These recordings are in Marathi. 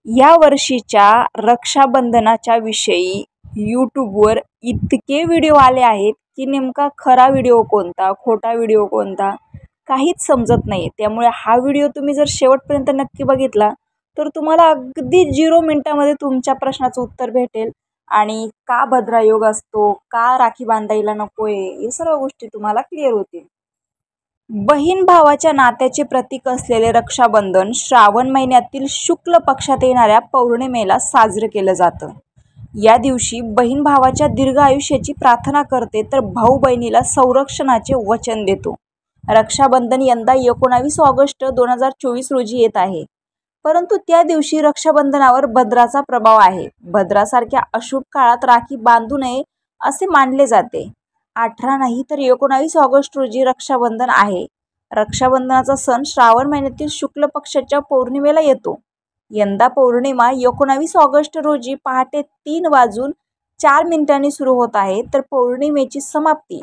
या वर्षीच्या रक्षाबंधनाच्या विषयी यूट्यूबवर इतके व्हिडिओ आले आहेत की नेमका खरा व्हिडिओ कोणता, खोटा व्हिडिओ कोणता काहीच समजत नाही. त्यामुळे हा व्हिडिओ तुम्ही जर शेवटपर्यंत नक्की बघितला तर तुम्हाला अगदी 0 मिनिटामध्ये तुमच्या प्रश्नाचं उत्तर भेटेल. आणि का भद्रा योग असतो, का राखी बांधायला नको आहे, हे सर्व गोष्टी तुम्हाला क्लिअर होतील. बहीण भावाच्या नात्याचे प्रतीक असलेले रक्षाबंधन श्रावण महिन्यातील शुक्ल पक्षात येणाऱ्या पौर्णिमेला साजरे केलं जातं. या दिवशी बहीण भावाच्या दीर्घ आयुष्याची प्रार्थना करते तर भाऊ बहिणीला संरक्षणाचे वचन देतो. रक्षाबंधन यंदा 19 ऑगस्ट 2024 रोजी येत आहे. परंतु त्या दिवशी रक्षाबंधनावर भद्राचा प्रभाव आहे. भद्रासारख्या अशुभ काळात राखी बांधू नये असे मानले जाते. 18 नाही तर 19 ऑगस्ट रोजी रक्षाबंधन आहे. रक्षाबंधनाचा सण श्रावण महिन्यातील शुक्ल पक्षाच्या पौर्णिमेला येतो. यंदा पौर्णिमा 19 ऑगस्ट रोजी पहाटे 3:04 सुरू होत आहे तर पौर्णिमेची समाप्ती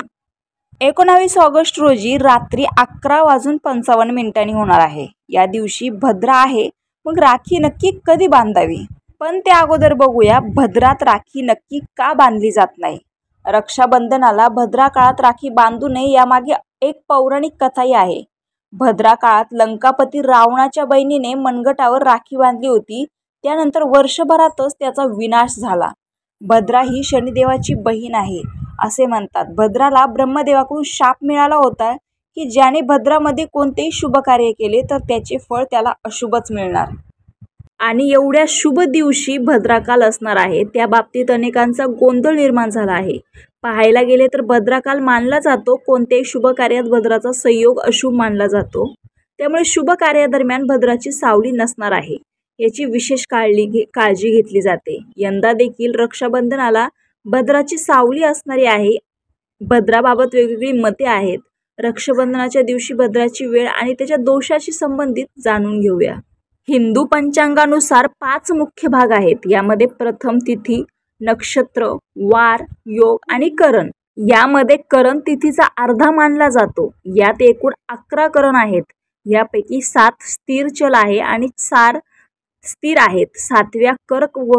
19 ऑगस्ट रोजी रात्री 11:55 होणार आहे. या दिवशी भद्रा आहे. मग राखी नक्की कधी बांधावी? पण त्या अगोदर बघूया भद्रात राखी नक्की का बांधली जात नाही. रक्षाबंधनाला भद्रा काळात राखी बांधू नये यामागे एक पौराणिक कथाही आहे. भद्रा काळात लंकापती रावणाच्या बहिणीने मनगटावर राखी बांधली होती. त्यानंतर वर्षभरातच त्याचा विनाश झाला. भद्रा ही शनिदेवाची बहीण आहे असे म्हणतात. भद्राला ब्रह्मदेवाकडून शाप मिळाला होता की ज्याने भद्रामध्ये कोणतेही शुभ कार्य केले तर त्याचे फळ त्याला अशुभच मिळणार. आणि एवढ्या शुभ दिवशी भद्राकाल असणार आहे. त्या बाबतीत अनेकांचा गोंधळ निर्माण झाला आहे. पाहायला गेले तर भद्राकाल मानला जातो. कोणत्याही शुभ कार्यात भद्राचा संयोग अशुभ मानला जातो. त्यामुळे शुभ कार्यादरम्यान भद्राची सावली नसणार आहे याची विशेष काळजी घेतली जाते. यंदा देखील रक्षाबंधनाला भद्राची सावली असणारी आहे. भद्राबाबत वेगवेगळी मते आहेत. रक्षाबंधनाच्या दिवशी भद्राची वेळ आणि त्याच्या दोषाशी संबंधित जाणून घेऊया. हिंदू पंचांगानुसार 5 मुख्य भाग आहेत. यामध्ये प्रथम तिथी, नक्षत्र, वार, योग आणि करण. यामध्ये करण तिथीचा अर्धा मानला जातो. यात एकूण 11 करण आहेत. यापैकी 7 स्थिर चल आहे आणि 4 स्थिर आहेत. 7व्या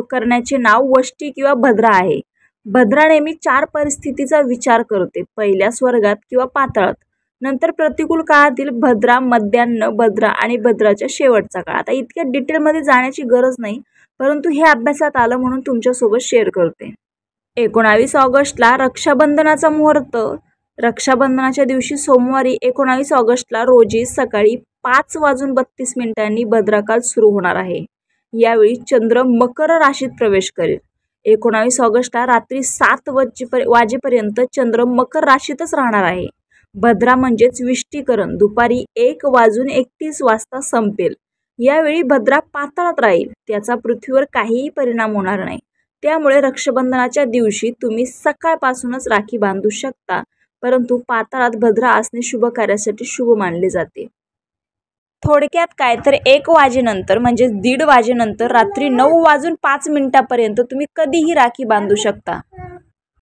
करण्याचे नाव वष्टी किंवा भद्रा आहे. भद्रा नेहमी 4 परिस्थितीचा विचार करते. पहिल्या स्वर्गात किंवा पाताळात, नंतर प्रतिकूल काळातील भद्रा, मध्यान्ह भद्रा आणि भद्राच्या शेवटचा काळ. आता इतक्या डिटेलमध्ये जाण्याची गरज नाही, परंतु हे अभ्यासात आलं म्हणून तुमच्यासोबत शेअर करते. 19 ऑगस्टला रक्षाबंधनाचा मुहूर्त. रक्षाबंधनाच्या दिवशी सोमवारी 19 ऑगस्टला रोजी सकाळी 5:32 भद्राकाल सुरू होणार आहे. यावेळी चंद्र मकर राशीत प्रवेश करेल. 19 ऑगस्टला रात्री 7 वाजेपर्यंत चंद्र मकर राशीतच राहणार आहे. भद्रा म्हणजेच विष्टीकरण दुपारी 1:31 संपेल. यावेळी भद्रा पाताळात राहील. त्याचा पृथ्वीवर काहीही परिणाम होणार नाही. त्यामुळे रक्षाबंधनाच्या दिवशी तुम्ही सकाळपासूनच राखी बांधू शकता. परंतु पाताळात भद्रा असणे शुभ कार्यासाठी शुभ मानले जाते. थोडक्यात काय तर 1 वाजेनंतर म्हणजेच 1:30 वाजेनंतर रात्री 9:05 तुम्ही कधीही राखी बांधू शकता.